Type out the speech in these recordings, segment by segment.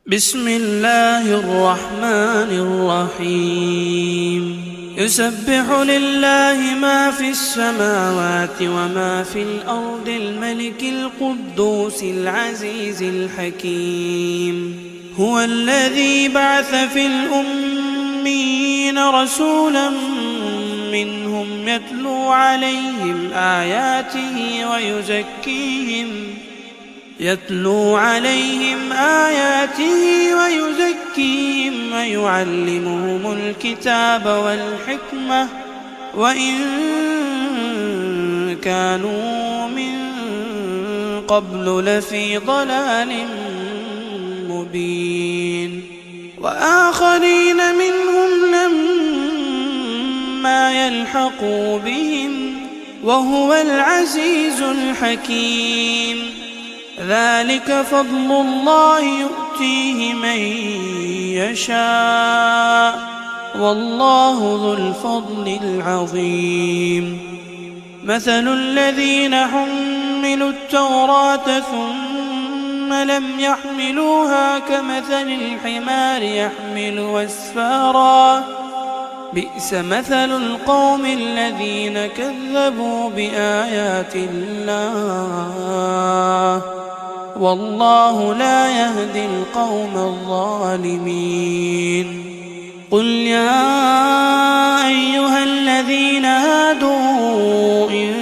بسم الله الرحمن الرحيم يسبح لله ما في السماوات وما في الأرض الملك القدوس العزيز الحكيم هو الذي بعث في الأميين رسولا منهم يتلو عليهم آياته ويزكيهم ويعلمهم الكتاب والحكمة وإن كانوا من قبل لفي ضلال مبين وآخرين منهم لما يلحقوا بهم وهو العزيز الحكيم ذلك فضل الله يؤتيه من يشاء والله ذو الفضل العظيم مثل الذين حملوا التوراة ثم لم يحملوها كمثل الحمار يحمل أسفارا بئس مثل القوم الذين كذبوا بآيات الله والله لا يهدي القوم الظالمين قل يا أيها الذين هادوا إن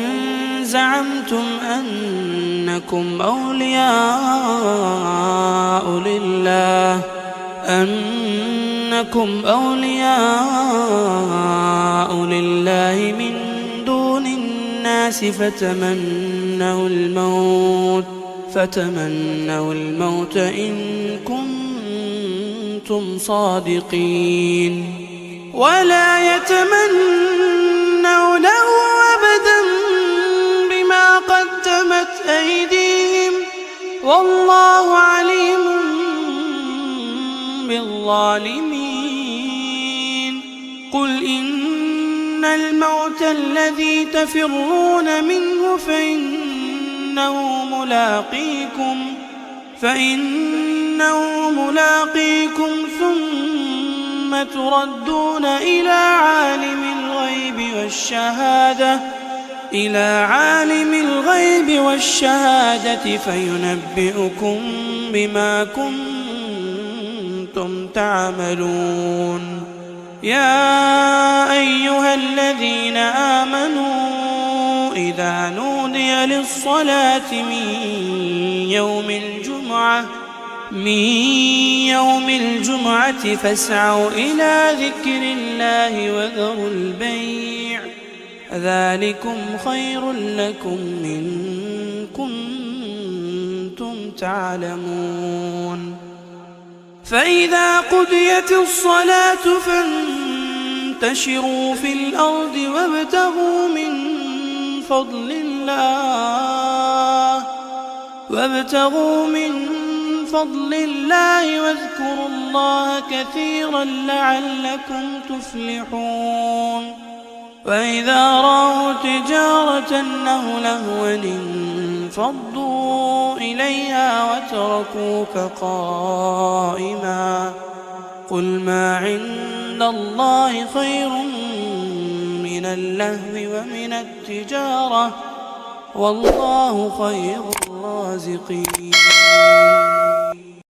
زعمتم أنكم أولياء لله من دون الناس فتمنوا الموت إن كنتم صادقين ولا يتمنونه أبدا بما قدمت أيديهم والله عليم بالظالمين قل إن الموت الذي تفرون منه فإنه ملاقيكم ثم تردون إلى عالم الغيب والشهادة فينبئكم بما كنتم تعملون يا أيها الذين آمنوا إذا نودي للصلاة من يوم الجمعة فاسعوا إلى ذكر الله وذروا البيع ذلكم خير لكم إن كنتم تعلمون فإذا قضيت الصلاة فانتشروا في الأرض وابتغوا من فضل الله واذكروا الله كثيرا لعلكم تفلحون وإذا رأوا تجارة أو لهوا انفضوا إليها وتركوك قائما قل ما عند الله خير من اللهو ومن التجارة والله خير الرازقين